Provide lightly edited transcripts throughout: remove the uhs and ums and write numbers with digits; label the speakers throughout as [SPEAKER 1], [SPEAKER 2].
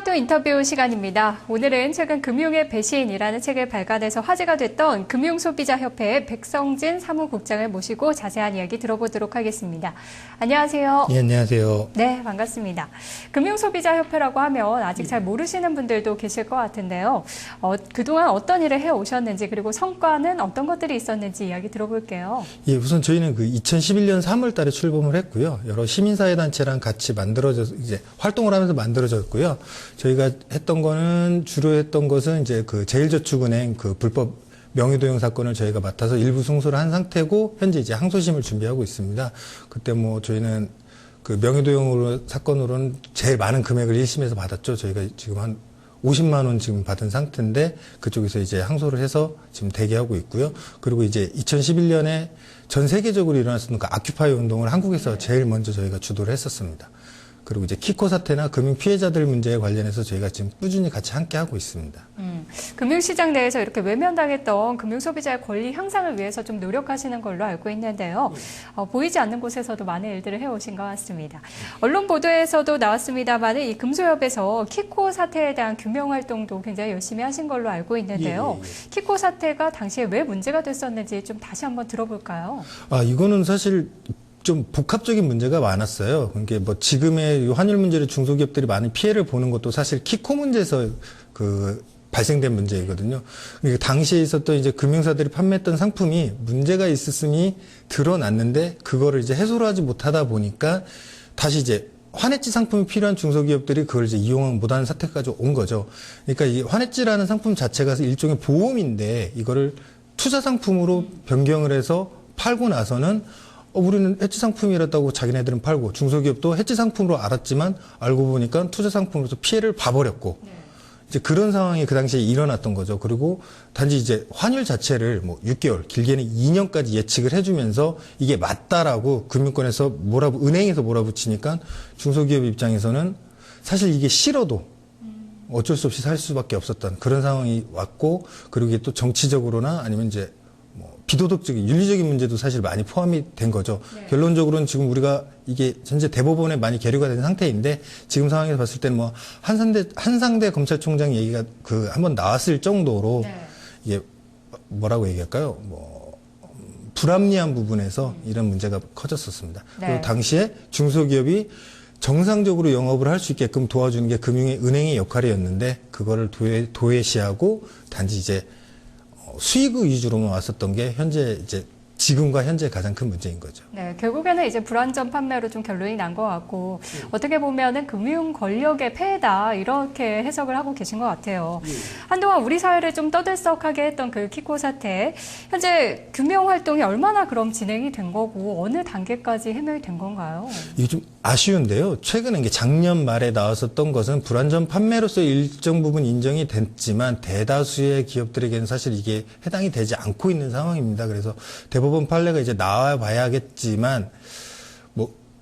[SPEAKER 1] 하도 인터뷰 시간입니다. 오늘은 최근 금융의 배신이라는 책을 발간해서 화제가 됐던 금융소비자협회의 백성진 사무국장을 모시고 자세한 이야기 들어보도록 하겠습니다. 안녕하세요.
[SPEAKER 2] 네, 안녕하세요.
[SPEAKER 1] 네, 반갑습니다. 금융소비자협회라고 하면 아직 잘 모르시는 분들도 계실 것 같은데요. 그동안 어떤 일을 해오셨는지 그리고 성과는 어떤 것들이 있었는지 이야기 들어볼게요.
[SPEAKER 2] 예, 우선 저희는 2011년 3월 달에 출범을 했고요. 여러 시민사회단체랑 같이 만들어져서 이제 활동을 하면서 만들어졌고요. 저희가 했던 거는 주로 했던 것은 이제 제일저축은행 불법 명의도용 사건을 저희가 맡아서 일부 승소를 한 상태고 현재 이제 항소심을 준비하고 있습니다. 그때 저희는 명의도용 사건으로는 제일 많은 금액을 1심에서 받았죠. 저희가 지금 한 50만 원 지금 받은 상태인데 그쪽에서 이제 항소를 해서 지금 대기하고 있고요. 그리고 이제 2011년에 전 세계적으로 일어났었던 아큐파이 운동을 한국에서 제일 먼저 저희가 주도를 했었습니다. 그리고 이제 키코 사태나 금융 피해자들 문제에 관련해서 저희가 지금 꾸준히 같이 함께 하고 있습니다.
[SPEAKER 1] 금융시장 내에서 이렇게 외면당했던 금융소비자의 권리 향상을 위해서 좀 노력하시는 걸로 알고 있는데요. 보이지 않는 곳에서도 많은 일들을 해오신 것 같습니다. 언론 보도에서도 나왔습니다만 이 금소협에서 키코 사태에 대한 규명 활동도 굉장히 열심히 하신 걸로 알고 있는데요. 키코 사태가 당시에 왜 문제가 됐었는지 좀 다시 한번 들어볼까요?
[SPEAKER 2] 이거는 사실 좀 복합적인 문제가 많았어요. 그러니까 지금의 환율 문제로 중소기업들이 많은 피해를 보는 것도 사실 키코 문제에서 발생된 문제이거든요. 그러니까 당시에 있었던 이제 금융사들이 판매했던 상품이 문제가 있었음이 드러났는데 그거를 이제 해소를 하지 못하다 보니까 다시 이제 환해지 상품이 필요한 중소기업들이 그걸 이제 이용 못하는 사태까지 온 거죠. 그러니까 이 환해지라는 상품 자체가 일종의 보험인데 이거를 투자 상품으로 변경을 해서 팔고 나서는 우리는 해지 상품이랬다고 자기네들은 팔고 중소기업도 해지 상품으로 알았지만 알고 보니까 투자 상품으로서 피해를 봐버렸고 이제 그런 상황이 그 당시에 일어났던 거죠. 그리고 단지 이제 환율 자체를 6개월, 길게는 2년까지 예측을 해주면서 이게 맞다라고 금융권에서 은행에서 몰아붙이니까 중소기업 입장에서는 사실 이게 싫어도 어쩔 수 없이 살 수밖에 없었던 그런 상황이 왔고 그리고 이게 또 정치적으로나 아니면 이제 비도덕적인, 윤리적인 문제도 사실 많이 포함이 된 거죠. 네. 결론적으로는 지금 우리가 이게 현재 대법원에 많이 계류가 된 상태인데 지금 상황에서 봤을 때는 한상대 검찰총장 얘기가 한번 나왔을 정도로 이게 뭐라고 얘기할까요? 불합리한 부분에서 이런 문제가 커졌었습니다. 네. 그리고 당시에 중소기업이 정상적으로 영업을 할 수 있게끔 도와주는 게 은행의 역할이었는데 그거를 도외시하고 단지 이제 수익 위주로만 왔었던 게 지금과 현재 가장 큰 문제인 거죠.
[SPEAKER 1] 네, 결국에는 이제 불완전 판매로 좀 결론이 난 것 같고 어떻게 보면은 금융 권력의 폐해다 이렇게 해석을 하고 계신 것 같아요. 한동안 우리 사회를 좀 떠들썩하게 했던 키코 사태, 현재 규명 활동이 얼마나 그럼 진행이 된 거고 어느 단계까지 해명이 된 건가요?
[SPEAKER 2] 이게 좀 아쉬운데요. 최근에 작년 말에 나왔었던 것은 불완전 판매로서 일정 부분 인정이 됐지만 대다수의 기업들에게는 사실 이게 해당이 되지 않고 있는 상황입니다. 그래서 대법원 판례가 이제 나와 봐야겠지만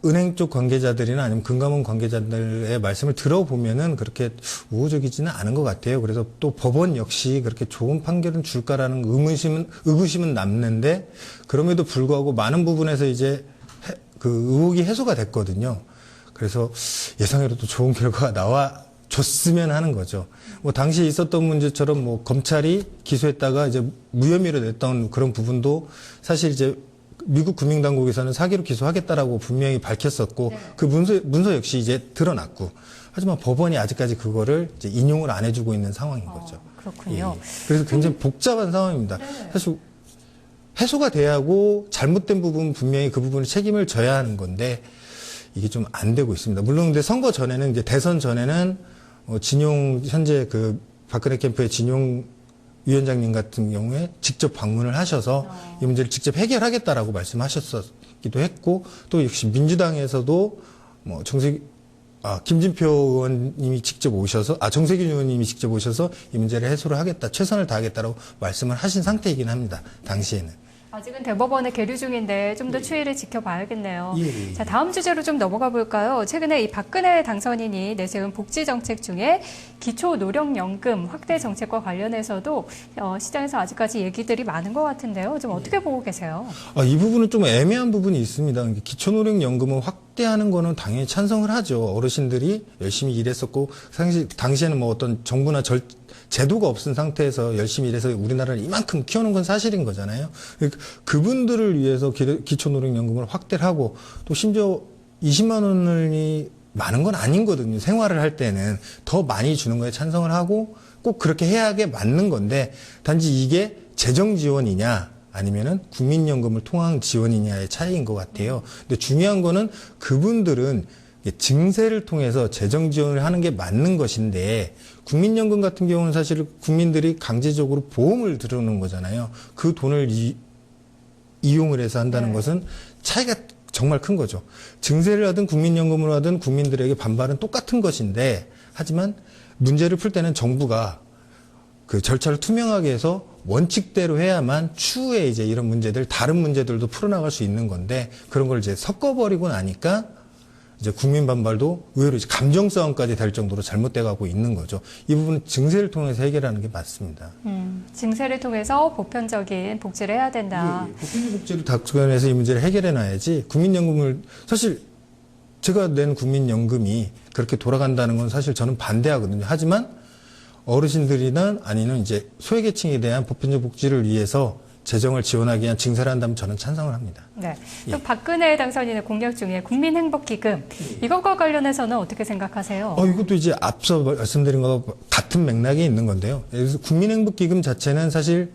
[SPEAKER 2] 은행 쪽 관계자들이나 아니면 금감원 관계자들의 말씀을 들어보면은 그렇게 우호적이지는 않은 것 같아요. 그래서 또 법원 역시 그렇게 좋은 판결은 줄까라는 의구심은 남는데 그럼에도 불구하고 많은 부분에서 이제 의혹이 해소가 됐거든요. 그래서 예상외로도 좋은 결과가 나와줬으면 하는 거죠. 당시에 있었던 문제처럼 검찰이 기소했다가 이제 무혐의로 냈던 그런 부분도 사실 이제 미국 금융당국에서는 사기로 기소하겠다라고 분명히 밝혔었고 그 문서 역시 이제 드러났고 하지만 법원이 아직까지 그거를 이제 인용을 안 해주고 있는 상황인 거죠.
[SPEAKER 1] 그렇군요.
[SPEAKER 2] 그래서 굉장히 복잡한 상황입니다. 사실 해소가 돼야 하고 잘못된 부분 분명히 그 부분을 책임을 져야 하는 건데 이게 좀 안 되고 있습니다. 물론 근데 선거 전에는 이제 대선 전에는 현재 박근혜 캠프의 진용 위원장님 같은 경우에 직접 방문을 하셔서 이 문제를 직접 해결하겠다라고 말씀하셨기도 했고 또 역시 민주당에서도 김진표 의원님이 직접 오셔서 정세균 의원님이 직접 오셔서 이 문제를 해소를 하겠다, 최선을 다하겠다라고 말씀을 하신 상태이긴 합니다. 당시에는.
[SPEAKER 1] 아직은 대법원에 계류 중인데 좀 더 추이를 지켜봐야겠네요. 자, 다음 주제로 좀 넘어가 볼까요? 최근에 이 박근혜 당선인이 내세운 복지 정책 중에 기초노령연금 확대 정책과 관련해서도 시장에서 아직까지 얘기들이 많은 것 같은데요. 좀 어떻게 보고 계세요?
[SPEAKER 2] 이 부분은 좀 애매한 부분이 있습니다. 기초노령연금은 확대하는 거는 당연히 찬성을 하죠. 어르신들이 열심히 일했었고, 당시에는 뭐 어떤 정부나 제도가 없은 상태에서 열심히 일해서 우리나라를 이만큼 키우는 건 사실인 거잖아요. 그러니까 그분들을 위해서 기초노령연금을 확대를 하고, 또 심지어 20만 원이 많은 건 아니거든요. 생활을 할 때는 더 많이 주는 거에 찬성을 하고 꼭 그렇게 해야 하게 맞는 건데, 단지 이게 재정 지원이냐 아니면은 국민연금을 통한 지원이냐의 차이인 것 같아요. 근데 중요한 거는 그분들은 증세를 통해서 재정 지원을 하는 게 맞는 것인데, 국민연금 같은 경우는 사실 국민들이 강제적으로 보험을 들어놓는 거잖아요. 그 돈을 이용을 해서 한다는 것은 차이가 정말 큰 거죠. 증세를 하든 국민연금을 하든 국민들에게 반발은 똑같은 것인데, 하지만 문제를 풀 때는 정부가 그 절차를 투명하게 해서 원칙대로 해야만 추후에 이제 이런 문제들, 다른 문제들도 풀어나갈 수 있는 건데, 그런 걸 이제 섞어버리고 나니까 이제 국민 반발도 의외로 이제 감정 싸움까지 될 정도로 잘못돼 가고 있는 거죠. 이 부분은 증세를 통해서 해결하는 게 맞습니다.
[SPEAKER 1] 증세를 통해서 보편적인 복지를 해야 된다.
[SPEAKER 2] 보편적 복지를 다변해서 이 문제를 해결해 놔야지, 국민연금을, 사실 제가 낸 국민연금이 그렇게 돌아간다는 건 사실 저는 반대하거든요. 하지만 어르신들이나 아니면 이제 소외계층에 대한 보편적 복지를 위해서 재정을 지원하기 위한 증세를 한다면 저는 찬성을 합니다.
[SPEAKER 1] 네. 또 박근혜 당선인의 공약 중에 국민행복기금, 이것과 관련해서는 어떻게 생각하세요?
[SPEAKER 2] 이것도 이제 앞서 말씀드린 것과 같은 맥락에 있는 건데요. 그래서 국민행복기금 자체는 사실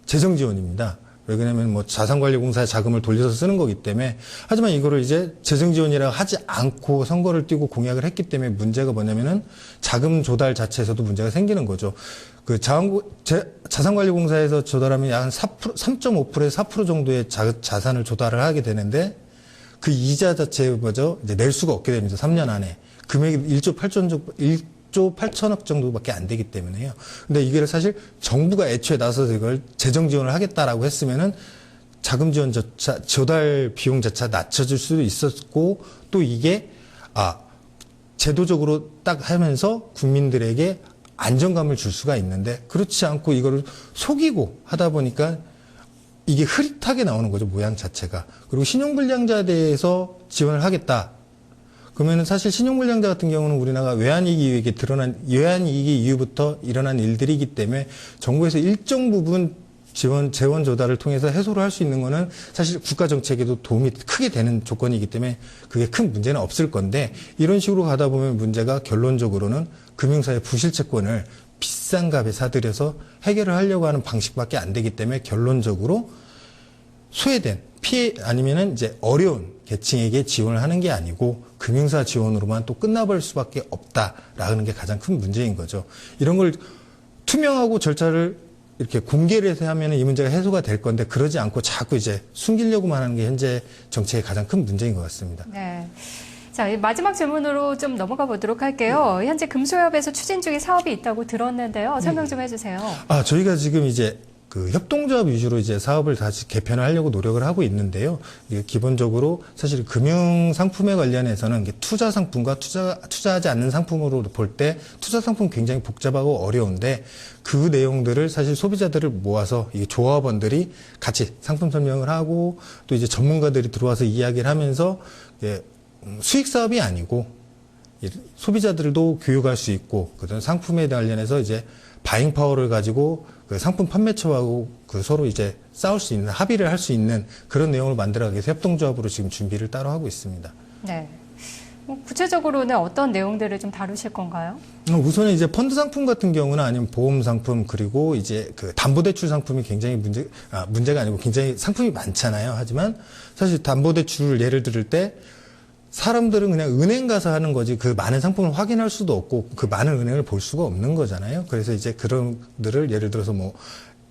[SPEAKER 2] 재정 지원입니다. 왜 그러냐면 뭐 자산관리공사의 자금을 돌려서 쓰는 거기 때문에. 하지만 이거를 이제 재정 지원이라고 하지 않고 선거를 뛰고 공약을 했기 때문에 문제가 뭐냐면은 자금 조달 자체에서도 문제가 생기는 거죠. 그 자산관리공사에서 조달하면 약 한 3.5%에서 4% 정도의 자산을 조달을 하게 되는데, 그 이자 자체 이제 낼 수가 없게 됩니다. 3년 안에. 금액이 1조 8천억 정도밖에 안 되기 때문에요. 근데 이게 사실 정부가 애초에 나서서 이걸 재정 지원을 하겠다라고 했으면은 자금 지원 조달 비용 자체가 낮춰질 수도 있었고, 또 이게 제도적으로 딱 하면서 국민들에게 안정감을 줄 수가 있는데, 그렇지 않고 이거를 속이고 하다 보니까 이게 흐릿하게 나오는 거죠, 모양 자체가. 그리고 신용불량자에 대해서 지원을 하겠다. 그러면은 사실 신용불량자 같은 경우는 우리나라가 외환위기 이후부터 일어난 일들이기 때문에 정부에서 일정 부분 재원 조달을 통해서 해소를 할 수 있는 거는 사실 국가 정책에도 도움이 크게 되는 조건이기 때문에 그게 큰 문제는 없을 건데, 이런 식으로 가다 보면 문제가 결론적으로는 금융사의 부실채권을 비싼 값에 사들여서 해결을 하려고 하는 방식밖에 안 되기 때문에 결론적으로 소외된 피해 아니면은 이제 어려운 계층에게 지원을 하는 게 아니고 금융사 지원으로만 또 끝나버릴 수밖에 없다라는 게 가장 큰 문제인 거죠. 이런 걸 투명하고 절차를 이렇게 공개를 해서 하면 이 문제가 해소가 될 건데, 그러지 않고 자꾸 이제 숨기려고만 하는 게 현재 정책의 가장 큰 문제인 것 같습니다.
[SPEAKER 1] 네. 자, 마지막 질문으로 좀 넘어가 보도록 할게요. 현재 금소협에서 추진 중인 사업이 있다고 들었는데요. 설명 좀 해주세요.
[SPEAKER 2] 저희가 지금 이제 그 협동조합 위주로 이제 사업을 다시 개편을 하려고 노력을 하고 있는데요. 이게 기본적으로 사실 금융 상품에 관련해서는 투자 상품과 투자하지 않는 상품으로 볼 때 투자 상품 굉장히 복잡하고 어려운데, 그 내용들을 사실 소비자들을 모아서 이 조합원들이 같이 상품 설명을 하고, 또 이제 전문가들이 들어와서 이야기를 하면서 수익 사업이 아니고 소비자들도 교육할 수 있고, 그다음 상품에 관련해서 이제 바잉 파워를 가지고 그 상품 판매처하고 그 서로 이제 싸울 수 있는, 합의를 할 수 있는 그런 내용을 만들어가기 위해서 협동조합으로 지금 준비를 따로 하고 있습니다.
[SPEAKER 1] 네. 구체적으로는 어떤 내용들을 좀 다루실 건가요?
[SPEAKER 2] 우선은 이제 펀드 상품 같은 경우는 아니면 보험 상품, 그리고 이제 그 담보대출 상품이 굉장히 문제가 아니고 굉장히 상품이 많잖아요. 하지만 사실 담보대출을 예를 들을 때 사람들은 그냥 은행 가서 하는 거지 그 많은 상품을 확인할 수도 없고 그 많은 은행을 볼 수가 없는 거잖아요. 그래서 이제 그런 들을 예를 들어서 뭐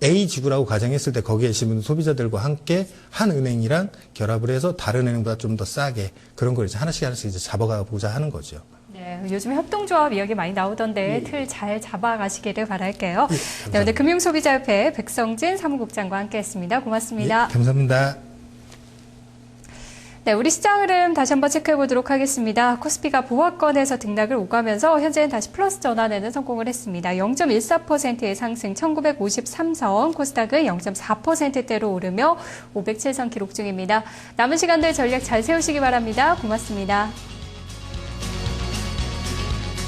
[SPEAKER 2] A 지구라고 가정했을 때 거기에 계신 소비자들과 함께 한 은행이랑 결합을 해서 다른 은행보다 좀 더 싸게 그런 걸 이제 하나씩 이제 잡아가보자 하는 거죠.
[SPEAKER 1] 네, 요즘에 협동조합 이야기 많이 나오던데 틀 잘 잡아가시기를 바랄게요. 네, 오늘 금융소비자협회 백성진 사무국장과 함께했습니다. 고맙습니다.
[SPEAKER 2] 감사합니다.
[SPEAKER 1] 네, 우리 시장 흐름 다시 한번 체크해 보도록 하겠습니다. 코스피가 보합권에서 등락을 오가면서 현재는 다시 플러스 전환에는 성공을 했습니다. 0.14%의 상승 1953선, 코스닥은 0.4%대로 오르며 507선 기록 중입니다. 남은 시간들 전략 잘 세우시기 바랍니다. 고맙습니다.